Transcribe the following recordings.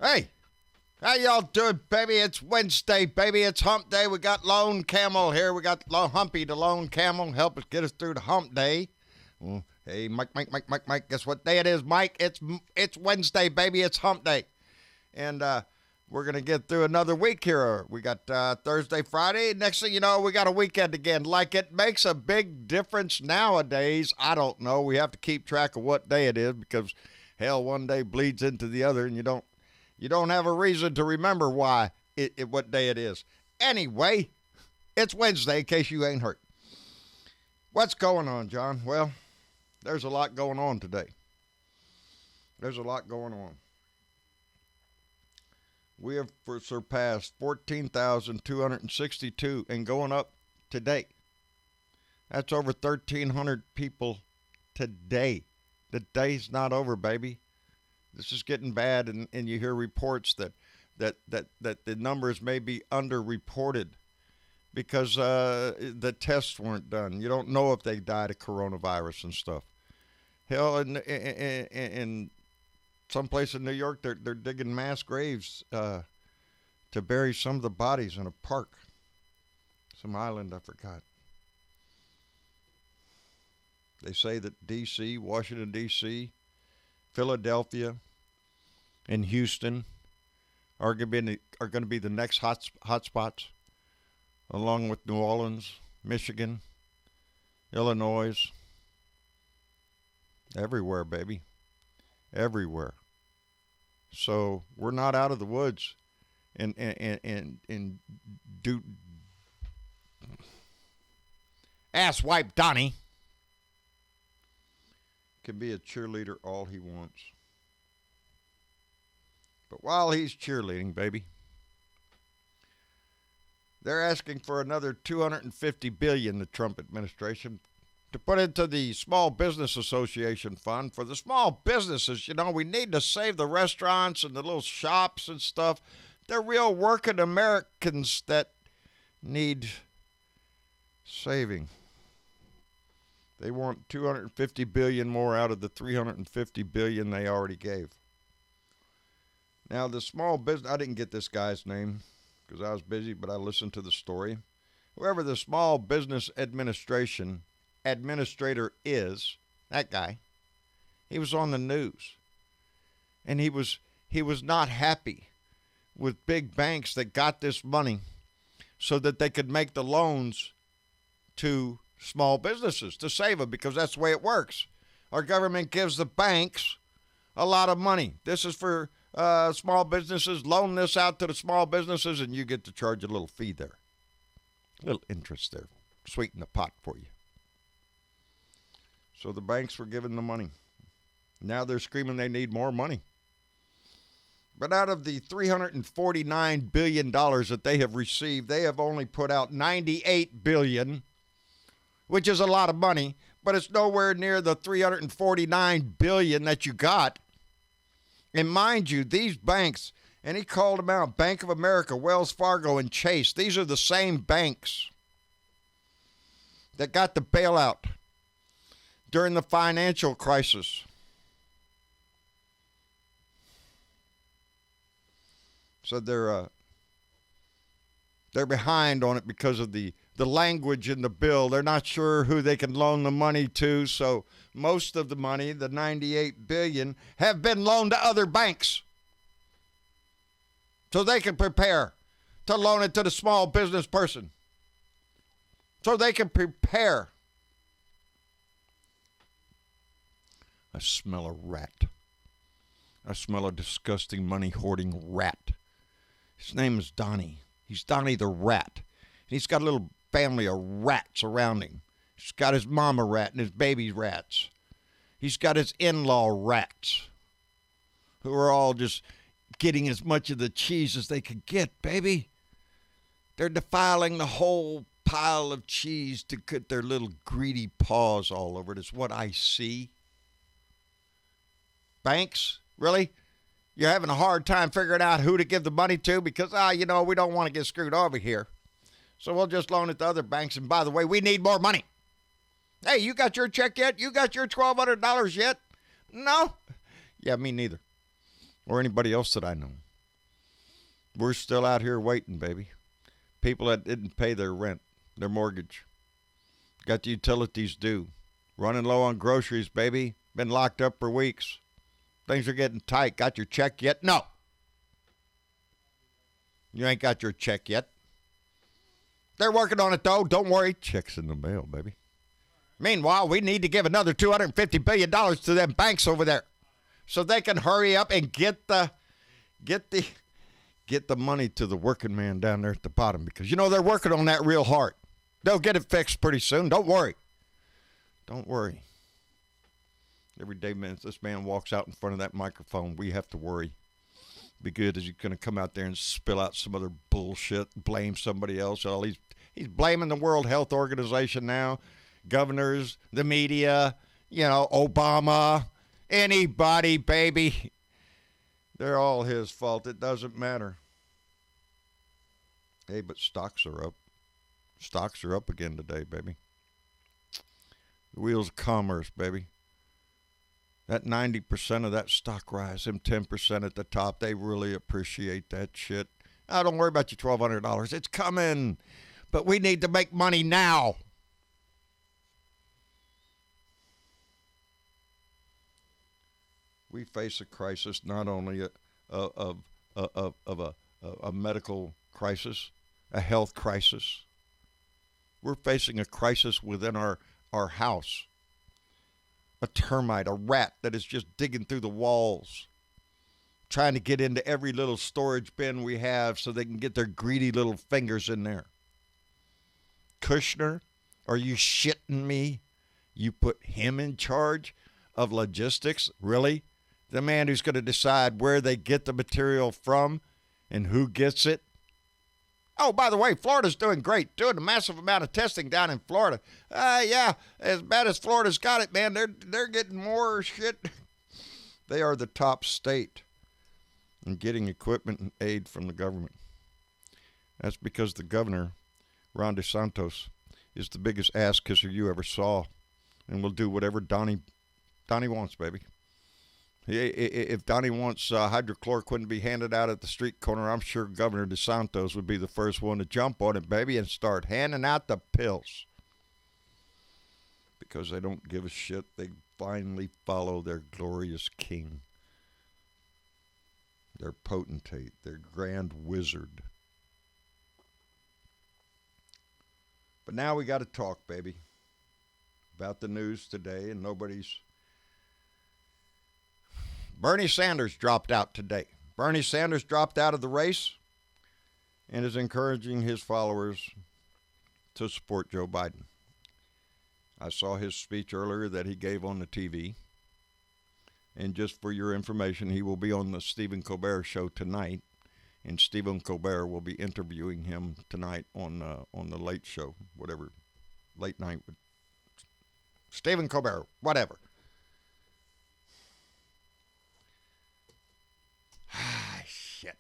Hey, how y'all doing, baby? It's Wednesday, baby. It's hump day. We got Lone Camel here. We got Humpy, the Lone Camel, help us get us through the hump day. Well, hey, Mike. Guess what day it is, Mike? It's Wednesday, baby. It's hump day. And we're going to get through another week here. We got Thursday, Friday. Next thing you know, we got a weekend again. Like, it makes a big difference nowadays. I don't know. We have to keep track of what day it is because, hell, one day bleeds into the other, and you don't have a reason to remember what day it is. Anyway, it's Wednesday, in case you ain't heard. What's going on, John? Well, there's a lot going on today. There's a lot going on. We have surpassed 14,262 and going up today. That's over 1,300 people today. The day's not over, baby. This is getting bad, and you hear reports that the numbers may be underreported because the tests weren't done. You don't know if they died of coronavirus and stuff. Hell, in some place in New York, they're digging mass graves to bury some of the bodies in a park, some island I forgot. They say that D.C., Washington, D.C., Philadelphia, and Houston are going to be the next hot spots, along with New Orleans, Michigan, Illinois. Everywhere, baby. Everywhere. So we're not out of the woods. And asswipe Donnie can be a cheerleader all he wants. But while he's cheerleading, baby, they're asking for another $250 billion, the Trump administration, to put into the Small Business Association fund for the small businesses. You know, we need to save the restaurants and the little shops and stuff. They're real working Americans that need saving. They want $250 billion more out of the $350 billion they already gave. Now, the small business, I didn't get this guy's name because I was busy, but I listened to the story. Whoever the Small Business Administrator is, that guy, he was on the news. And he was not happy with big banks that got this money so that they could make the loans to small businesses to save them, because that's the way it works. Our government gives the banks a lot of money. This is for small businesses. Loan this out to the small businesses, and you get to charge a little fee there. A little interest there. Sweeten the pot for you. So the banks were given the money. Now they're screaming they need more money. But out of the $349 billion that they have received, they have only put out $98 billion, which is a lot of money, but it's nowhere near the $349 billion that you got. And mind you, these banks, and he called them out, Bank of America, Wells Fargo, and Chase, these are the same banks that got the bailout during the financial crisis. So they're behind on it because of the language in the bill. They're not sure who they can loan the money to, so most of the money, the $98 billion, have been loaned to other banks so they can prepare to loan it to the small business person. So they can prepare. I smell a rat. I smell a disgusting money-hoarding rat. His name is Donnie. He's Donnie the rat. He's got a little family of rats around him. He's got his mama rat and his baby rats. He's got his in-law rats who are all just getting as much of the cheese as they could get, baby. They're defiling the whole pile of cheese to get their little greedy paws all over it, is what I see. Banks, really? You're having a hard time figuring out who to give the money to because, we don't want to get screwed over here. So we'll just loan it to other banks. And by the way, we need more money. Hey, you got your check yet? You got your $1,200 yet? No? Yeah, me neither. Or anybody else that I know. We're still out here waiting, baby. People that didn't pay their rent, their mortgage, got the utilities due, running low on groceries, baby. Been locked up for weeks. Things are getting tight. Got your check yet? No. You ain't got your check yet. They're working on it, though. Don't worry. Check's in the mail, baby. Meanwhile, we need to give another $250 billion to them banks over there so they can hurry up and get the money to the working man down there at the bottom, because, you know, they're working on that real hard. They'll get it fixed pretty soon. Don't worry. Don't worry. Every day, man, this man walks out in front of that microphone, we have to worry. Be good as he's going to come out there and spill out some other bullshit, blame somebody else. Oh, he's blaming the World Health Organization now, governors, the media, you know, Obama, anybody, baby. They're all his fault. It doesn't matter. Hey, but stocks are up. Stocks are up again today, baby. The wheels of commerce, baby. That 90% of that stock rise, them 10% at the top, they really appreciate that shit. Now, don't worry about your $1,200. It's coming. But we need to make money now. We face a crisis, not only of a medical crisis, a health crisis. We're facing a crisis within our house. A termite, a rat that is just digging through the walls, trying to get into every little storage bin we have so they can get their greedy little fingers in there. Kushner, are you shitting me? You put him in charge of logistics? Really? The man who's going to decide where they get the material from and who gets it? Oh, by the way, Florida's doing great, doing a massive amount of testing down in Florida. Yeah, as bad as Florida's got it, man, they're getting more shit. They are the top state in getting equipment and aid from the government. That's because the governor, Ron DeSantis, is the biggest ass kisser you ever saw, and will do whatever Donnie wants, baby. If Donnie wants hydrochloroquine to be handed out at the street corner, I'm sure Governor DeSantis would be the first one to jump on it, baby, and start handing out the pills. Because they don't give a shit. They finally follow their glorious king, their potentate, their grand wizard. But now we got to talk, baby, about the news today, and Bernie Sanders dropped out today. Bernie Sanders dropped out of the race and is encouraging his followers to support Joe Biden. I saw his speech earlier that he gave on the TV. And just for your information, he will be on the Stephen Colbert show tonight. And Stephen Colbert will be interviewing him tonight on the late show, whatever, late night with Stephen Colbert, whatever. Shit.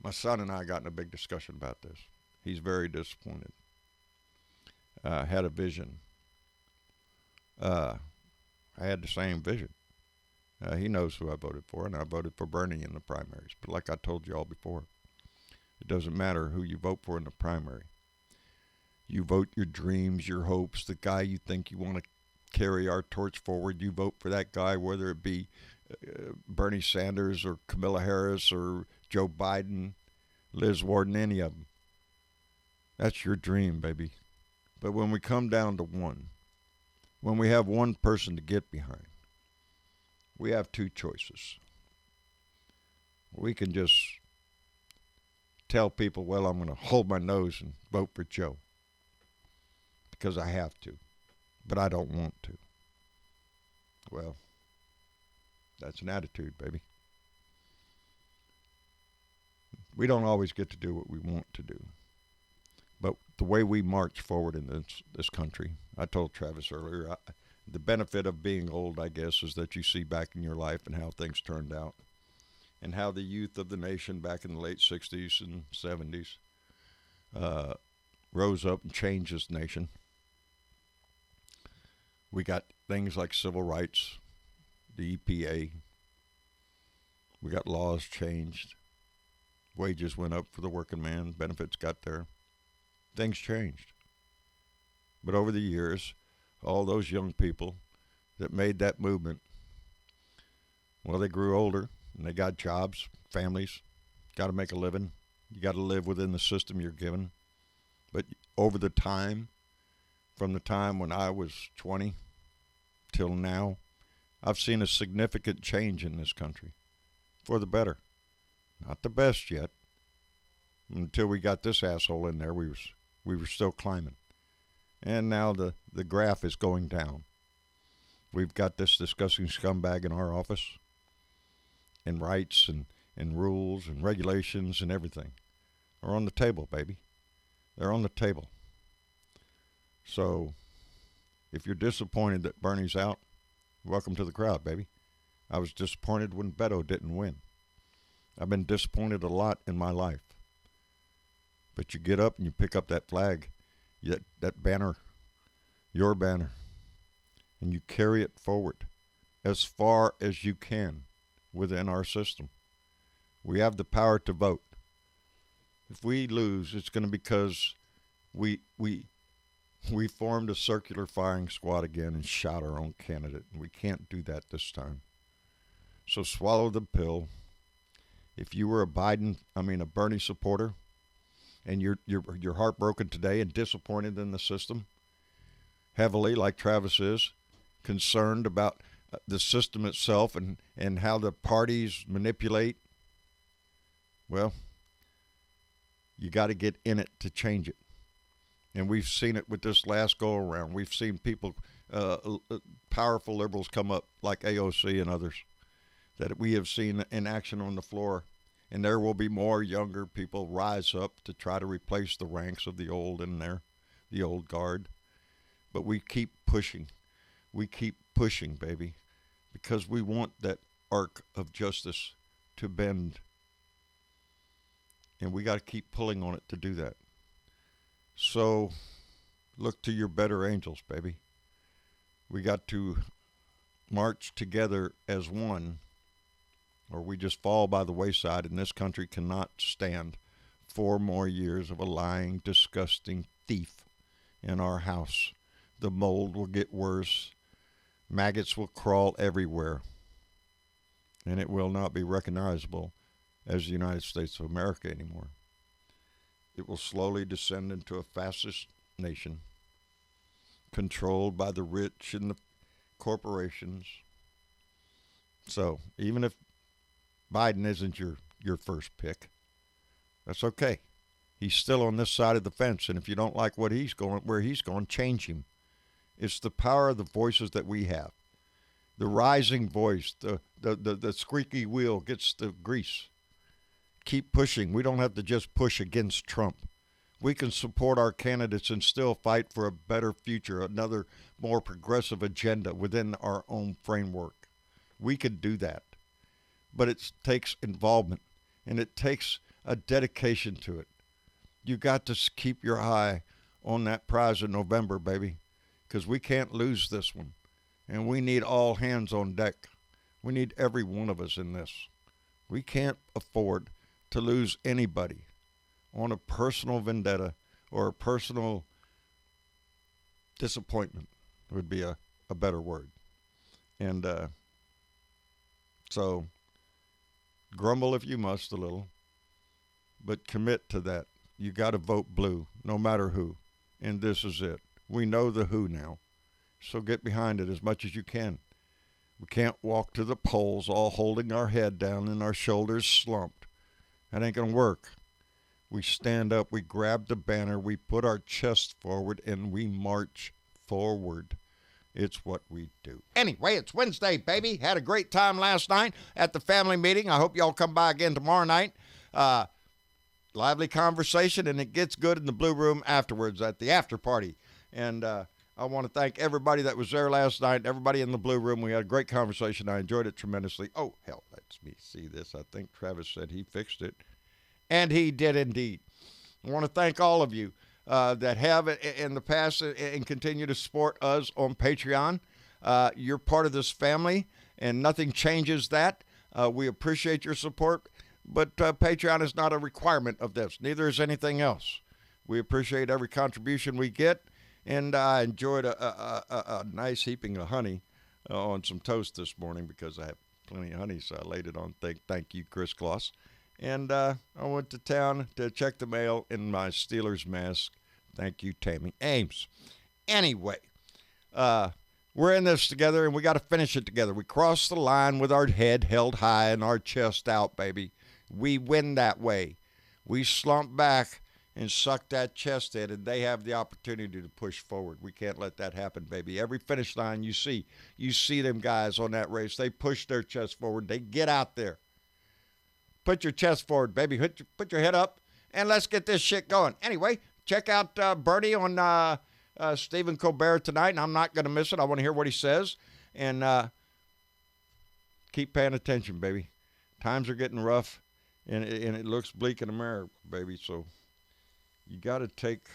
My son and I got in a big discussion about this. He's very disappointed. Had a vision. I had the same vision. He knows who I voted for, and I voted for Bernie in the primaries. But like I told you all before, it doesn't matter who you vote for in the primary. You vote your dreams, your hopes, the guy you think you want to carry our torch forward. You vote for that guy, whether it be Bernie Sanders or Kamala Harris or Joe Biden, Liz Warren, any of them. That's your dream, baby. But when we come down to one, when we have one person to get behind, we have two choices. We can just tell people, well, I'm going to hold my nose and vote for Joe because I have to, but I don't want to. Well, that's an attitude, baby. We don't always get to do what we want to do. But the way we march forward in this country, I told Travis earlier, the benefit of being old, I guess, is that you see back in your life and how things turned out. And how the youth of the nation back in the late 60s and 70s rose up and changed this nation. We got things like civil rights, the EPA. We got laws changed. Wages went up for the working man. Benefits got there. Things changed. But over the years, all those young people that made that movement, well, they grew older and they got jobs, families, got to make a living. You got to live within the system you're given. But over the time, from the time when I was 20 till now, I've seen a significant change in this country for the better. Not the best yet. Until we got this asshole in there, we were still climbing. And now the graph is going down. We've got this disgusting scumbag in our office, and rights and rules and regulations and everything are on the table, baby. They're on the table. So if you're disappointed that Bernie's out, welcome to the crowd, baby. I was disappointed when Beto didn't win. I've been disappointed a lot in my life. But you get up and you pick up that flag, that banner, your banner, and you carry it forward as far as you can within our system. We have the power to vote. If we lose, it's going to be because we formed a circular firing squad again and shot our own candidate. And we can't do that this time. So swallow the pill. If you were a Bernie supporter, and you're heartbroken today and disappointed in the system, heavily like Travis is, concerned about the system itself and how the parties manipulate, well, you got to get in it to change it. And we've seen it with this last go around. We've seen people, powerful liberals come up like AOC and others that we have seen in action on the floor. And there will be more younger people rise up to try to replace the ranks of the old in there, the old guard. But we keep pushing. We keep pushing, baby, because we want that arc of justice to bend. And we got to keep pulling on it to do that. So look to your better angels, baby. We got to march together as one, or we just fall by the wayside, and this country cannot stand 4 more years of a lying, disgusting thief in our house. The mold will get worse. Maggots will crawl everywhere. And it will not be recognizable as the United States of America anymore. It will slowly descend into a fascist nation controlled by the rich and the corporations. So even if Biden isn't your first pick, that's okay. He's still on this side of the fence, and if you don't like where he's going, change him. It's the power of the voices that we have. The rising voice, the squeaky wheel gets the grease. Keep pushing. We don't have to just push against Trump. We can support our candidates and still fight for a better future, another more progressive agenda within our own framework. We can do that. But it takes involvement, and it takes a dedication to it. You got to keep your eye on that prize in November, baby, because we can't lose this one. And we need all hands on deck. We need every one of us in this. We can't afford to lose anybody on a personal vendetta or a personal disappointment would be a better word. And so grumble if you must a little, but commit to that. You got to vote blue, no matter who. And this is it. We know the who now. So get behind it as much as you can. We can't walk to the polls all holding our head down and our shoulders slumped. That ain't going to work. We stand up, we grab the banner, we put our chest forward, and we march forward. It's what we do. Anyway, it's Wednesday, baby. Had a great time last night at the family meeting. I hope y'all come by again tomorrow night. Lively conversation, and it gets good in the Blue Room afterwards at the after party. And I want to thank everybody that was there last night, everybody in the Blue Room. We had a great conversation. I enjoyed it tremendously. Oh, hell, let me see this. I think Travis said he fixed it. And he did indeed. I want to thank all of you that have in the past and continue to support us on Patreon. You're part of this family, and nothing changes that. We appreciate your support. But Patreon is not a requirement of this. Neither is anything else. We appreciate every contribution we get, and I enjoyed a nice heaping of honey on some toast this morning because I have plenty of honey, so I laid it on. Thank you, Chris Kloss. And I went to town to check the mail in my Steelers mask. Thank you, Tammy Ames. Anyway, we're in this together, and we got to finish it together. We crossed the line with our head held high and our chest out, baby. We win that way. We slump back and suck that chest in, and they have the opportunity to push forward. We can't let that happen, baby. Every finish line you see them guys on that race. They push their chest forward. They get out there. Put your chest forward, baby. Put your head up, and let's get this shit going. Anyway, check out Bernie on Stephen Colbert tonight, and I'm not going to miss it. I want to hear what he says, and keep paying attention, baby. Times are getting rough, and it looks bleak in America, baby, so you got to take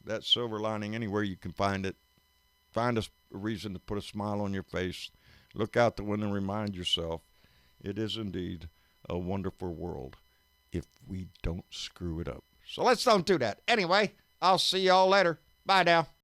that silver lining anywhere you can find it. Find a reason to put a smile on your face. Look out the window and remind yourself it is indeed a wonderful world if we don't screw it up. So let's don't do that. Anyway, I'll see y'all later. Bye now.